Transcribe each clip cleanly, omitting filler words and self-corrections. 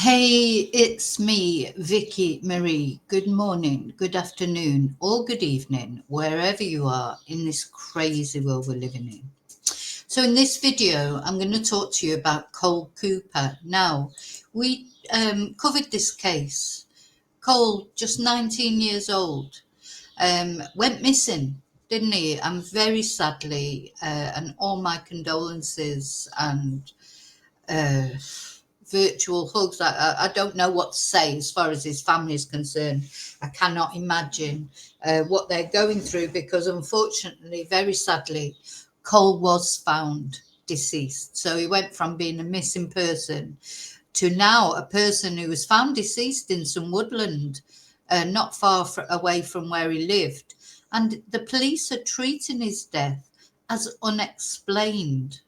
Hey, it's me, Vicky Marie. Good morning, good afternoon, or good evening, wherever you are in this crazy world we're living in. So, in this video, I'm going to talk to you about Cole Cooper. Now, we covered this case. Cole, just 19 years old, went missing, didn't he? And very sadly, and all my condolences and uh, virtual hugs. I don't know what to say as far as his family is concerned. I cannot imagine what they're going through because, unfortunately, very sadly, Cole was found deceased. So he went from being a missing person to now a person who was found deceased in some woodland not far away from where he lived. And the police are treating his death as unexplained.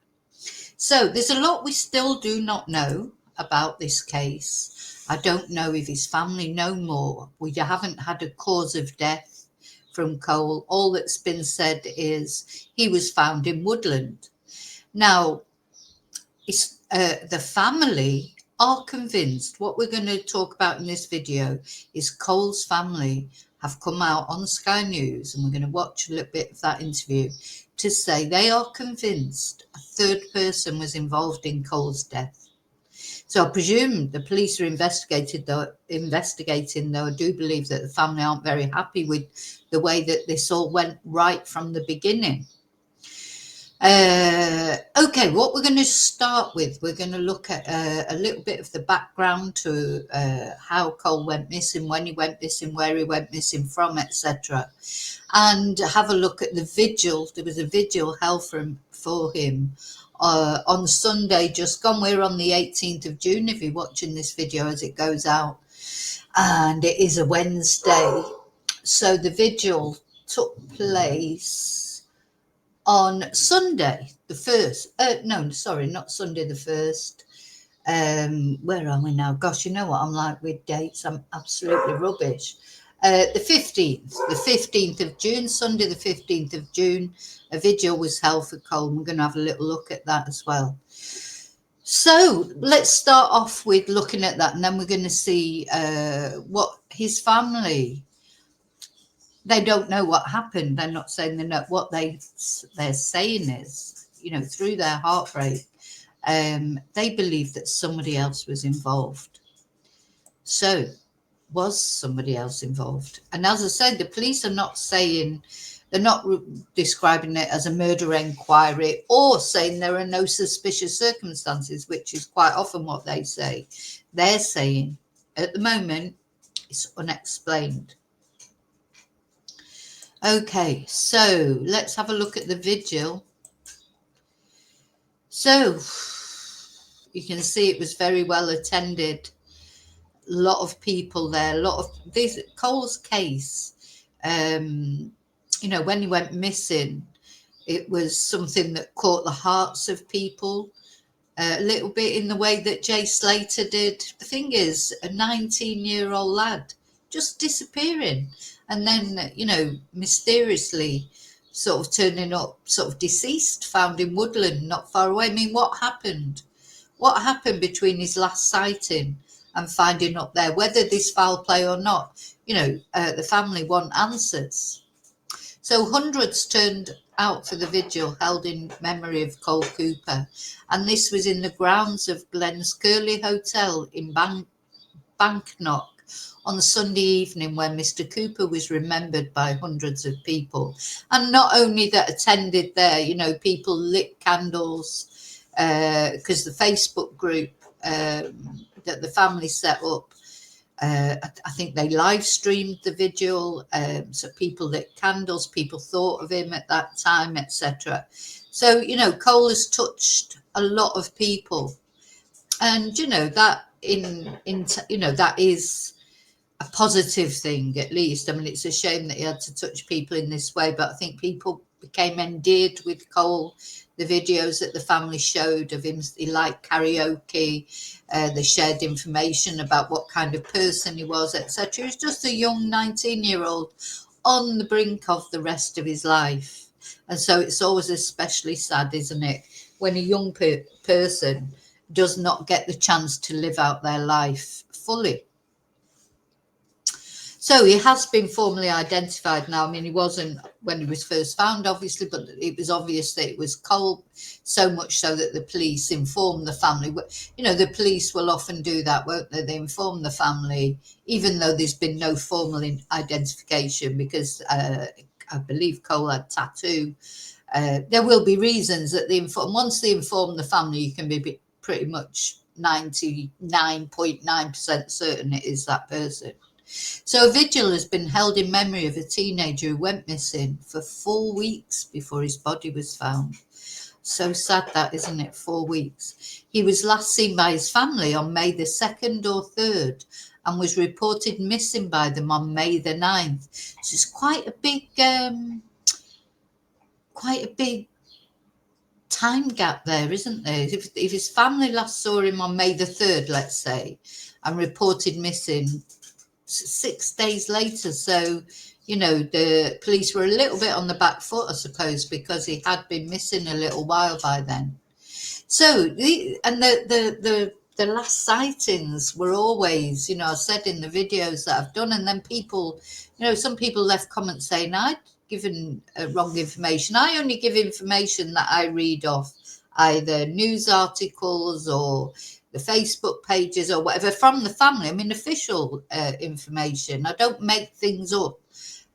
So there's a lot we still do not know about this case. I don't know if his family know more. We haven't had a cause of death from Cole. All that's been said is he was found in woodland. Now, the family are convinced. What we're going to talk about in this video is Cole's family have come out on Sky News, and we're going to watch a little bit of that interview, to say they are convinced a third person was involved in Cole's death. So I presume the police are investigating, though I do believe that the family aren't very happy with the way that this all went right from the beginning. Okay, what we're going to start with, we're going to look at a little bit of the background to how Cole went missing, when he went missing, where he went missing from, etc. And have a look at the vigil. There was a vigil held for him on Sunday just gone. We're on the 18th of June if you're watching this video as it goes out. And it is a Wednesday. So the vigil took place on Sunday, the 1st. No, sorry, not Sunday the 1st. Where are we now? Gosh, you know what I'm like with dates. I'm absolutely rubbish. The 15th of June, Sunday the 15th of June, a vigil was held for Cole. We're going to have a little look at that as well. So let's start off with looking at that, and then we're going to see what his family, they don't know what happened. They're not saying they know. What they're saying is, through their heartbreak, they believe that somebody else was involved. So was somebody else involved? And as I said, the police are not saying, they're not describing it as a murder inquiry or saying there are no suspicious circumstances, which is quite often what they say. They're saying at the moment it's unexplained. Okay, so let's have a look at the vigil. So you can see it was very well attended. A lot of people there, a lot of this Cole's case. When he went missing, it was something that caught the hearts of people a little bit in the way that Jay Slater did. The thing is, a 19-year-old lad just disappearing and then, mysteriously sort of turning up, sort of deceased, found in woodland not far away. I mean, what happened? What happened between his last sighting and finding up there? Whether there's foul play or not, the family want answers. So hundreds turned out for the vigil held in memory of Cole Cooper, and this was in the grounds of Glenn's Curly Hotel in Banknock on Sunday evening, when Mr. Cooper was remembered by hundreds of people. And not only that attended there, people lit candles, because the Facebook group that the family set up, I think they live streamed the vigil, so people lit candles, people thought of him at that time, etc. So, Cole has touched a lot of people, and that that is a positive thing, at least. I mean, it's a shame that he had to touch people in this way, but I think people became endeared with Cole. The videos that the family showed of him, he liked karaoke, they shared information about what kind of person he was, etc. He was just a young 19-year-old on the brink of the rest of his life. And so it's always especially sad, isn't it, when a young person does not get the chance to live out their life fully. So he has been formally identified now. I mean, he wasn't when he was first found, obviously, but it was obvious that it was Cole, so much so that the police informed the family. You know, the police will often do that, won't they? They inform the family, even though there's been no formal identification, because I believe Cole had tattoo. There will be reasons that once they inform the family, you can be pretty much 99.9% certain it is that person. So a vigil has been held in memory of a teenager who went missing for 4 weeks before his body was found. So sad that, isn't it? 4 weeks. He was last seen by his family on May the 2nd or 3rd and was reported missing by them on May the 9th. So it's quite a big time gap there, isn't there? If his family last saw him on May the 3rd, let's say, and reported missing 6 days later. So, you know, the police were a little bit on the back foot, I suppose, because he had been missing a little while by then. So, the last sightings were always, you know, I said in the videos that I've done, and then people, you know, some people left comments saying I'd given wrong information. I only give information that I read off either news articles or the Facebook pages or whatever from the family. I mean, official information. I don't make things up.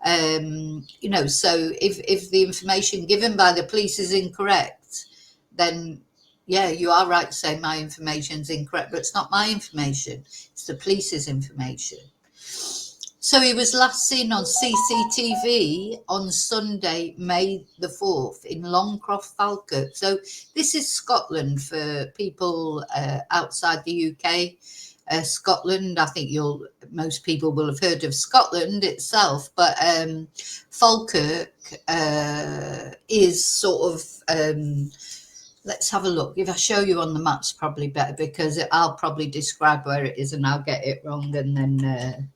You know, so if the information given by the police is incorrect, then yeah, you are right to say my information is incorrect, but it's not my information. It's the police's information. So he was last seen on CCTV on Sunday, May the 4th in Longcroft, Falkirk. So this is Scotland for people outside the UK. Scotland, I think most people will have heard of Scotland itself, but Falkirk is sort of, let's have a look. If I show you on the maps, probably better, because I'll probably describe where it is and I'll get it wrong, and then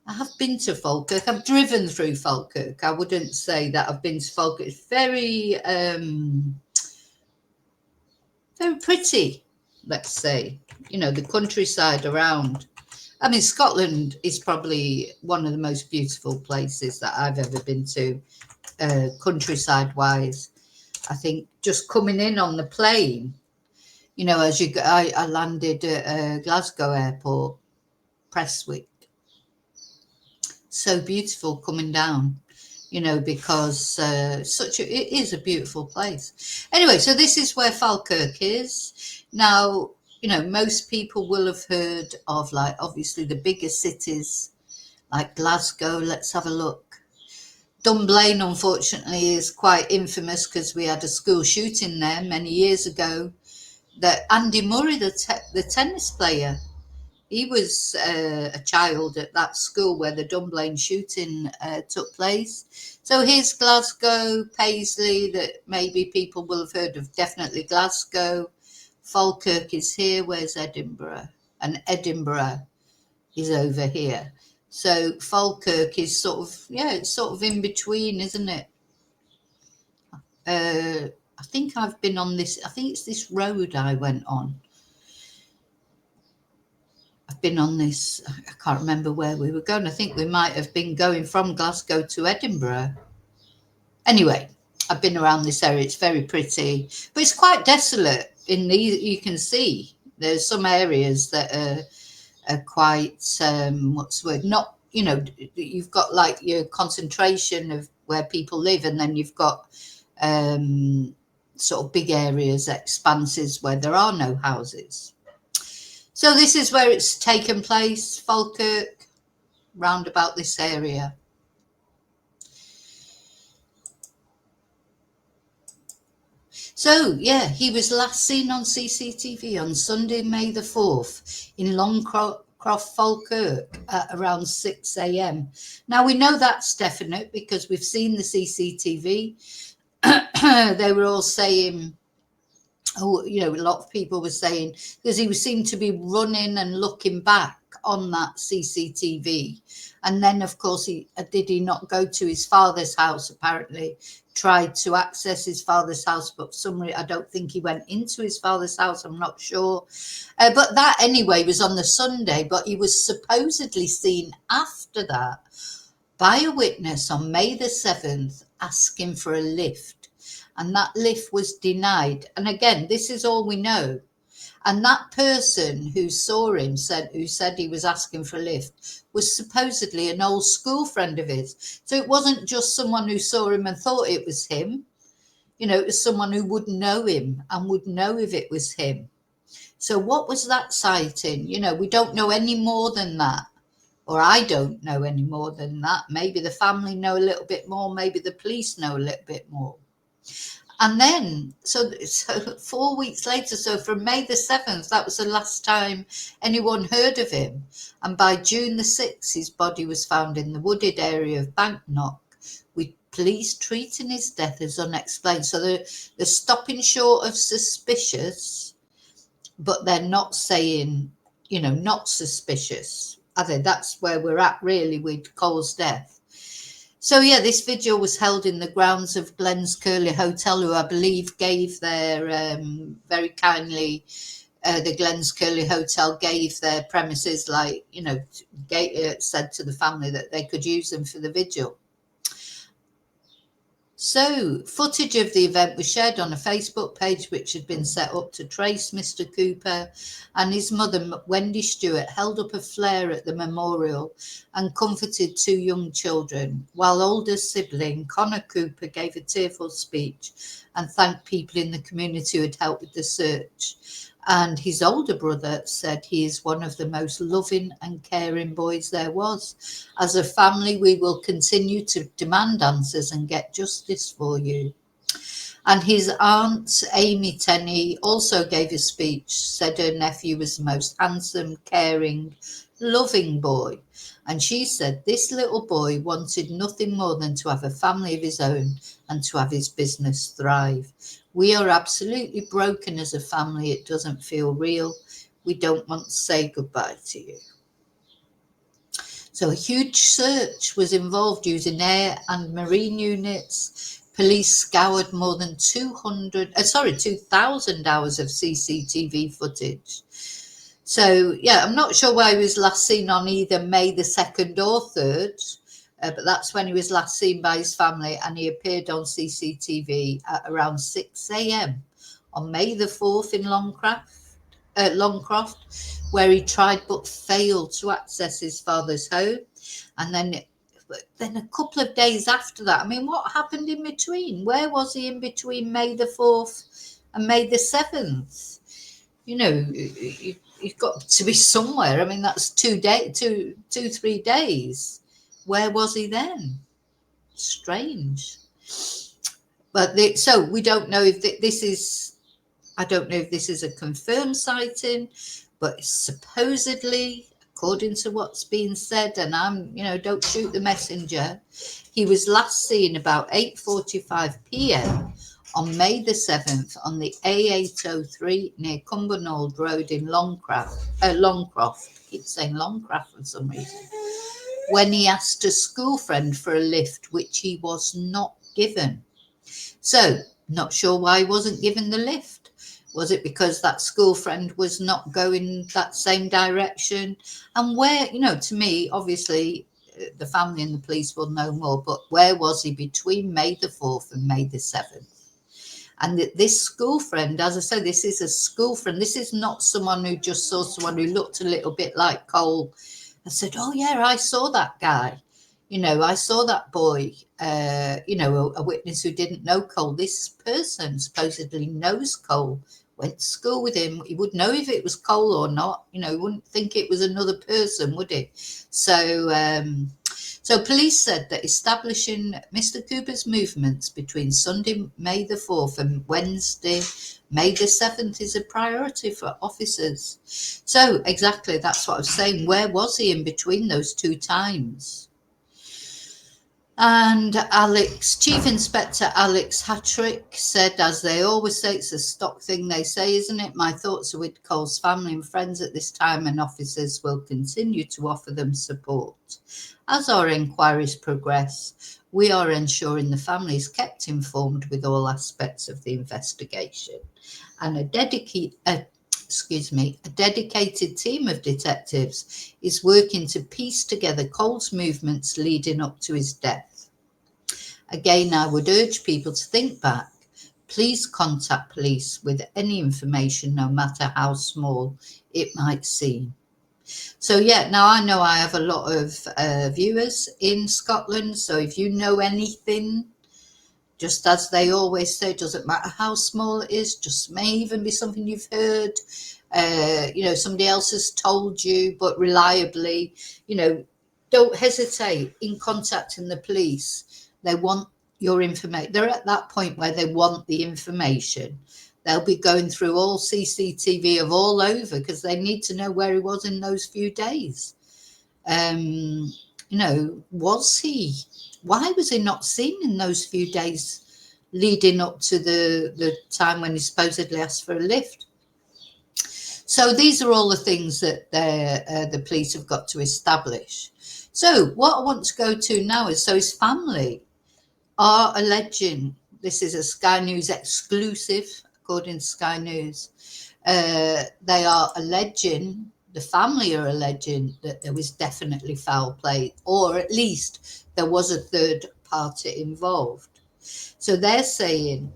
I have been to Falkirk. I've driven through Falkirk. I wouldn't say that I've been to Falkirk. It's very, very pretty, let's say. You know, the countryside around. I mean, Scotland is probably one of the most beautiful places that I've ever been to, countryside-wise. I think just coming in on the plane, you know, as you go, I landed at Glasgow Airport, Prestwick. So beautiful coming down, you know, because it is a beautiful place. Anyway, so this is where Falkirk is. Now, you know, most people will have heard of, like, obviously the bigger cities like Glasgow. Let's have a look. Dunblane, unfortunately, is quite infamous because we had a school shooting there many years ago. That Andy Murray, the tennis player, he was a child at that school where the Dunblane shooting took place. So here's Glasgow, Paisley, that maybe people will have heard of, definitely Glasgow. Falkirk is here. Where's Edinburgh? And Edinburgh is over here. So Falkirk is sort of, yeah, it's sort of in between, isn't it? I think I've been on this, I think it's this road I went on. I've been on this, I can't remember where we were going. I think we might have been going from Glasgow to Edinburgh. Anyway, I've been around this area. It's very pretty, but it's quite desolate. You can see there's some areas that are quite, what's the word? Not, you know, you've got like your concentration of where people live, and then you've got sort of big areas, expanses where there are no houses. So this is where it's taken place, Falkirk, round about this area. So, yeah, he was last seen on CCTV on Sunday, May the 4th in Longcroft, Falkirk at around 6 a.m. Now, we know that's definite because we've seen the CCTV. They were all saying, oh, you know, a lot of people were saying, because he seemed to be running and looking back on that CCTV. And then, of course, did he not go to his father's house? Apparently, tried to access his father's house, but I don't think he went into his father's house. I'm not sure. But that anyway was on the Sunday. But he was supposedly seen after that by a witness on May the 7th asking for a lift, and that lift was denied. And again, this is all we know. And that person who saw him who said he was asking for a lift was supposedly an old school friend of his. So it wasn't just someone who saw him and thought it was him. It was someone who would know him and would know if it was him. So what was that sighting? We don't know any more than that. Or I don't know any more than that. Maybe the family know a little bit more. Maybe the police know a little bit more. And then, so 4 weeks later, so from May the 7th, that was the last time anyone heard of him. And by June the 6th, his body was found in the wooded area of Banknock, with police treating his death as unexplained. So they're stopping short of suspicious, but they're not saying, not suspicious. I think that's where we're at really with Cole's death. So yeah, this vigil was held in the grounds of Glens Curlew Hotel, who I believe gave their very kindly, the Glens Curlew Hotel gave their premises, said to the family that they could use them for the vigil. So footage of the event was shared on a Facebook page which had been set up to trace Mr. Cooper, and his mother, Wendy Stewart, held up a flare at the memorial and comforted two young children, while older sibling Connor Cooper gave a tearful speech and thanked people in the community who had helped with the search. And his older brother said he is one of the most loving and caring boys there was. As a family, we will continue to demand answers and get justice for you. And his aunt, Amy Tenney, also gave a speech, said her nephew was the most handsome, caring, loving boy. And she said this little boy wanted nothing more than to have a family of his own and to have his business thrive. We are absolutely broken as a family. It doesn't feel real. We don't want to say goodbye to you. So a huge search was involved using air and marine units. Police scoured more than 2,000 hours of CCTV footage. So, yeah, I'm not sure why he was last seen on either May the 2nd or 3rd, but that's when he was last seen by his family, and he appeared on CCTV at around 6 a.m. on May the 4th in Longcroft, where he tried but failed to access his father's home. And then a couple of days after that, I mean, what happened in between? Where was he in between May the 4th and May the 7th? You've got to be somewhere. I mean, that's 3 days. Where was he then? Strange. But so we don't know if this is, I don't know if this is a confirmed sighting, but supposedly, according to what's being said, and I'm, don't shoot the messenger, he was last seen about 8:45 p.m. on May the 7th on the A803 near Cumbernauld Road in Longcroft. I keep saying Longcroft for some reason. When he asked a school friend for a lift, which he was not given. So, not sure why he wasn't given the lift. Was it because that school friend was not going that same direction? And where, to me, obviously, the family and the police will know more, but where was he between May the 4th and May the 7th? And this school friend, as I said, this is a school friend. This is not someone who just saw someone who looked a little bit like Cole and said, oh, yeah, I saw that guy. I saw that boy, a witness who didn't know Cole. This person supposedly knows Cole, went to school with him. He would know if it was Cole or not. He wouldn't think it was another person, would he? So police said that establishing Mr. Cooper's movements between Sunday, May the 4th and Wednesday, May the 7th is a priority for officers. So exactly, that's what I was saying. Where was he in between those two times? And Chief Inspector Alex Hattrick said, as they always say, it's a stock thing they say, isn't it? My thoughts are with Cole's family and friends at this time, and officers will continue to offer them support. As our inquiries progress, we are ensuring the family is kept informed with all aspects of the investigation. And a dedicated team of detectives is working to piece together Cole's movements leading up to his death. Again, I would urge people to think back. Please contact police with any information, no matter how small it might seem. So yeah, now I know I have a lot of viewers in Scotland. So if you know anything, just as they always say, doesn't matter how small it is, just may even be something you've heard, somebody else has told you, but reliably, don't hesitate in contacting the police. They want your information. They're at that point where they want the information. They'll be going through all CCTV of all over because they need to know where he was in those few days. Why was he not seen in those few days leading up to the time when he supposedly asked for a lift? So these are all the things that the police have got to establish. So what I want to go to now is, so his family are alleging, this is a Sky News exclusive, according to Sky News, they are alleging, the family are alleging that there was definitely foul play, or at least there was a third party involved. So they're saying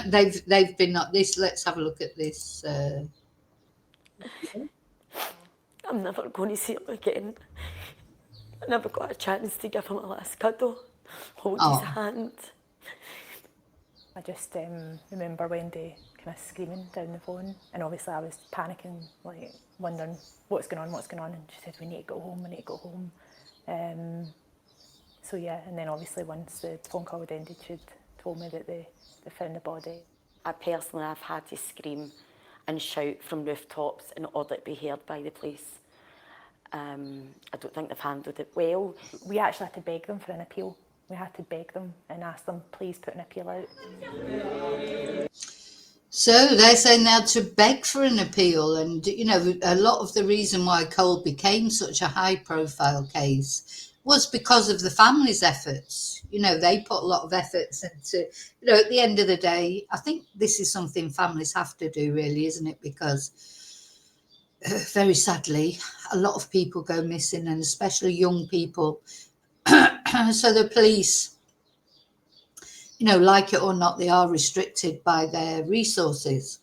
they've been at this. Let's have a look at this. I'm never going to see him again. I never got a chance to give him a last cuddle, hold his hand. I just remember Wendy kind of screaming down the phone, and obviously I was panicking, like wondering what's going on, and she said, we need to go home. So yeah, and then obviously once the phone call had ended, she'd told me that they found the body. I personally have had to scream and shout from rooftops in order to be heard by the police. I don't think they've handled it well. We actually had to beg them for an appeal. We had to beg them and ask them, please put an appeal out. So they're saying they had to beg for an appeal. And, a lot of the reason why Cole became such a high-profile case was because of the family's efforts. They put a lot of efforts into, at the end of the day, I think this is something families have to do, really, isn't it? Because very sadly, a lot of people go missing, and especially young people. So the police, like it or not, they are restricted by their resources.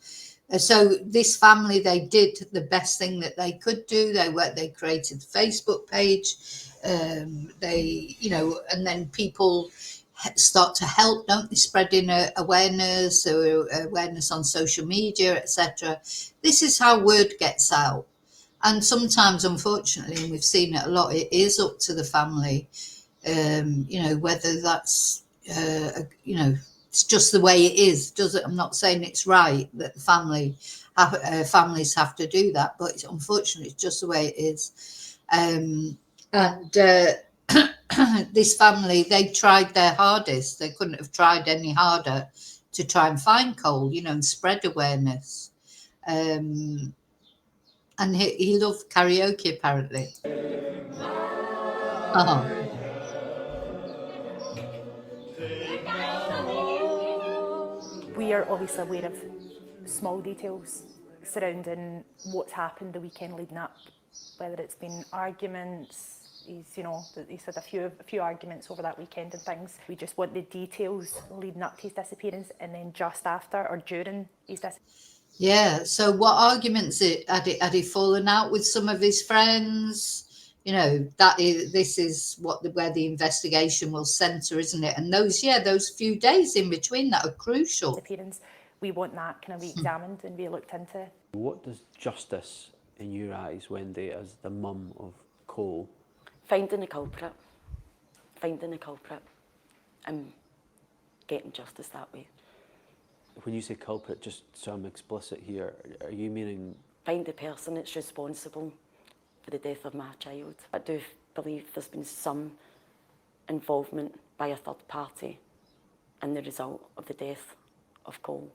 So this family, they did the best thing that they could do. They created a Facebook page. And then people start to help, don't they? Spreading awareness on social media, etc. This is how word gets out. And sometimes, unfortunately, and we've seen it a lot, it is up to the family, whether that's, it's just the way it is. I'm not saying it's right that the families have to do that, but unfortunately, it's just the way it is. This family, they tried their hardest. They couldn't have tried any harder to try and find Cole, and spread awareness. And he loved karaoke, apparently. Oh. We are obviously aware of small details surrounding what's happened the weekend leading up, whether it's been arguments. He's had a few arguments over that weekend and things. We just want the details leading up to his disappearance, and then just after or during his disappearance. Yeah. So what arguments had he fallen out with some of his friends? This is where the investigation will centre, isn't it? And those few days in between that are crucial. We want that kind of re-examined and re-looked into. What does justice, in your eyes, Wendy, as the mum of Cole? Finding the culprit, and getting justice that way. When you say culprit, just so I'm explicit here, are you meaning? Find the person that's responsible for the death of my child. I do believe there's been some involvement by a third party in the result of the death of Cole.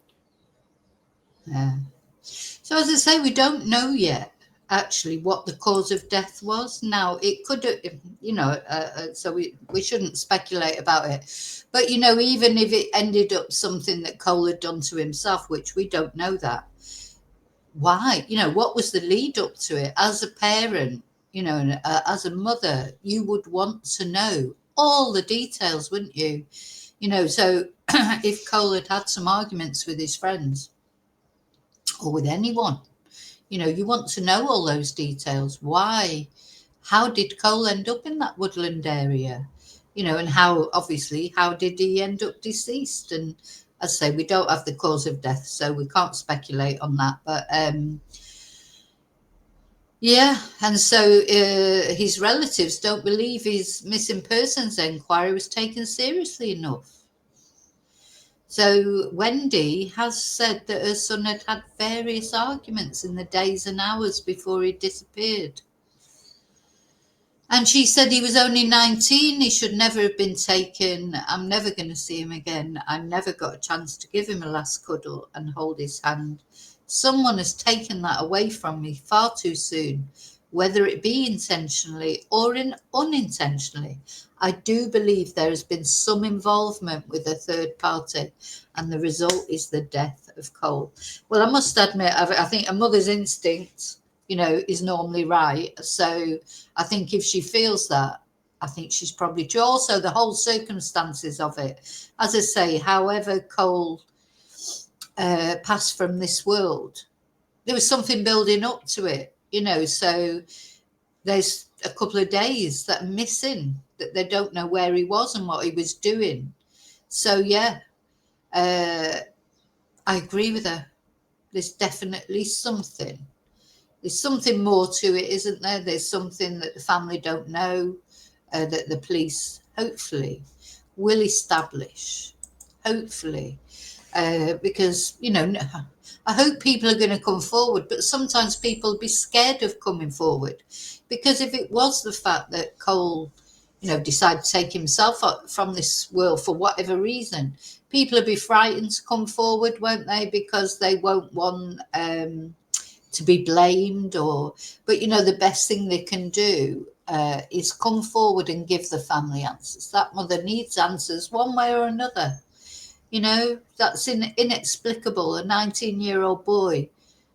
Yeah. So as I say, we don't know yet actually what the cause of death was. Now it could have, so we shouldn't speculate about it. But even if it ended up something that Cole had done to himself, which we don't know that, why? What was the lead up to it? As a parent, and as a mother, you would want to know all the details, wouldn't you? So if Cole had had some arguments with his friends or with anyone, you want to know all those details. Why? How did Cole end up in that woodland area? And how did he end up deceased? And as I say, we don't have the cause of death, so we can't speculate on that. But yeah, and so his relatives don't believe his missing persons inquiry was taken seriously enough. So Wendy has said that her son had had various arguments in the days and hours before he disappeared. And she said he was only 19, he should never have been taken. I'm never going to see him again. I never got a chance to give him a last cuddle and hold his hand. Someone has taken that away from me far too soon, whether it be intentionally or unintentionally. I do believe there has been some involvement with a third party, and the result is the death of Cole. Well, I must admit, I think a mother's instinct, is normally right. So I think if she feels that, I think she's probably true. Also, the whole circumstances of it, as I say, however Cole passed from this world, there was something building up to it, so there's a couple of days that are missing, that they don't know where he was and what he was doing. So yeah, I agree with her. There's definitely something. There's something more to it, isn't there? There's something that the family don't know, that the police hopefully will establish. Hopefully. Because, I hope people are going to come forward, but sometimes people be scared of coming forward. Because if it was the fact that Cole, decided to take himself up from this world for whatever reason, people will be frightened to come forward, won't they? Because they won't want to be blamed, but the best thing they can do is come forward and give the family answers. That mother needs answers one way or another. That's inexplicable. A 19-year-old boy,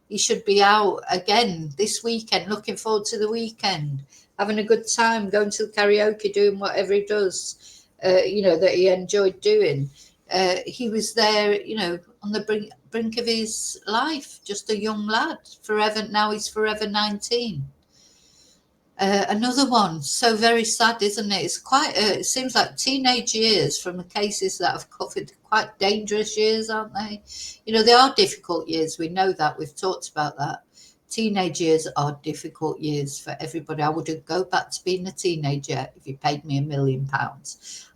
he should be out again this weekend, looking forward to the weekend, having a good time, going to the karaoke, doing whatever he does, that he enjoyed doing. He was there, on the brink of his life, just a young lad, forever. Now he's forever 19. Another one, so very sad, isn't it? It's it seems like teenage years from the cases that I've covered, quite dangerous years, aren't they? They are difficult years. We know that. We've talked about that. Teenage years are difficult years for everybody. I wouldn't go back to being a teenager if you paid me £1 million. I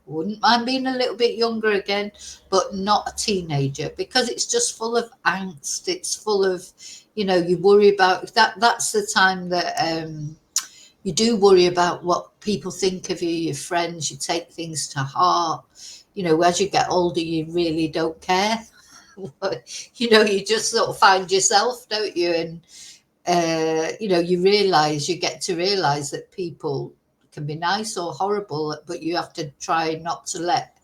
wouldn't mind being a little bit younger again, but not a teenager, because it's just full of angst. It's full of, you worry about that. That's the time that you do worry about what people think of you, your friends. You take things to heart. As you get older, you really don't care. You just sort of find yourself, don't you? And you get to realize that people can be nice or horrible, but you have to try not to let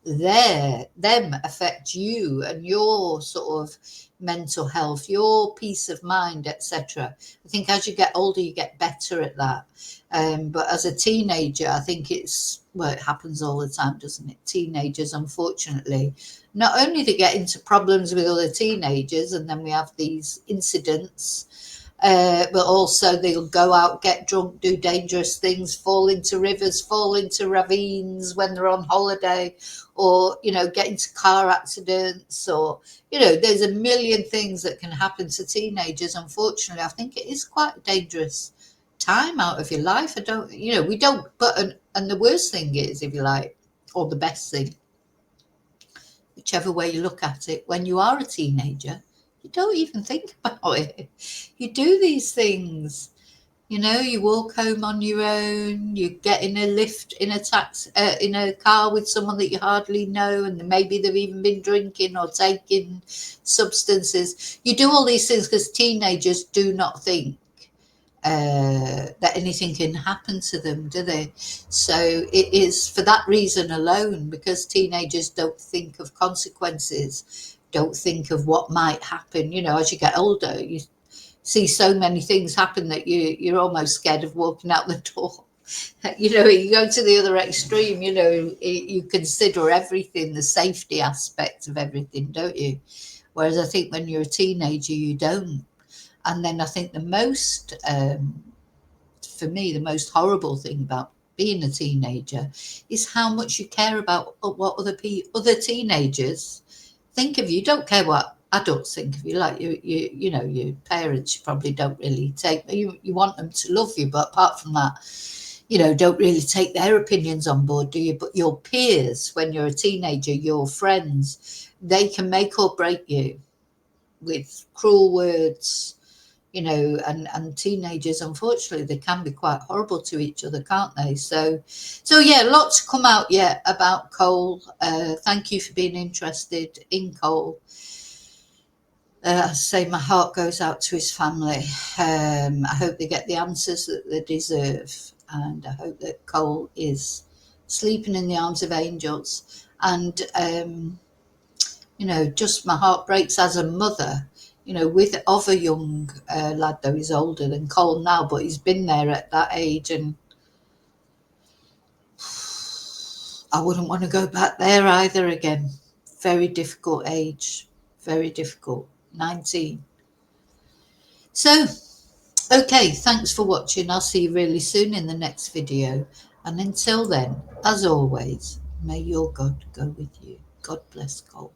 them affect you and your sort of mental health, your peace of mind, etc. I think as you get older, you get better at that. But as a teenager, I think it happens all the time, doesn't it? Teenagers, unfortunately, not only to get into problems with other teenagers, and then we have these incidents, but also they'll go out, get drunk, do dangerous things, fall into rivers, fall into ravines when they're on holiday, or, get into car accidents, or, there's a million things that can happen to teenagers. Unfortunately, I think it is quite a dangerous time out of your life. And the worst thing is, if you like, or the best thing, whichever way you look at it, when you are a teenager, you don't even think about it. You do these things. You know, you walk home on your own, you get in a lift, in a taxi, in a car with someone that you hardly know, and maybe they've even been drinking or taking substances. You do all these things because teenagers do not think that anything can happen to them, do they? So it is for that reason alone, because teenagers don't think of consequences, don't think of what might happen. You know, as you get older, you see so many things happen that you're almost scared of walking out the door. You know, you go to the other extreme. You know, you consider everything, the safety aspect of everything, don't you? Whereas I think when you're a teenager, you don't. And then I think the most, for me, the most horrible thing about being a teenager is how much you care about what other teenagers think of you. You don't care what adults think of you. Like you know, your parents, you probably don't really take. You want them to love you, but apart from that, you know, don't really take their opinions on board, do you? But your peers, when you're a teenager, your friends, they can make or break you with cruel words, you know, and teenagers, unfortunately, they can be quite horrible to each other, can't they? So yeah, lots to come out yet about Cole. Thank you for being interested in Cole. I say my heart goes out to his family. I hope they get the answers that they deserve, and I hope that Cole is sleeping in the arms of angels. And you know, just my heart breaks as a mother, you know, of a young lad, though he's older than Cole now, but he's been there at that age, and I wouldn't want to go back there either again. Very difficult age, very difficult. 19. So, okay, thanks for watching. I'll see you really soon in the next video. And until then, as always, may your God go with you. God bless Cole.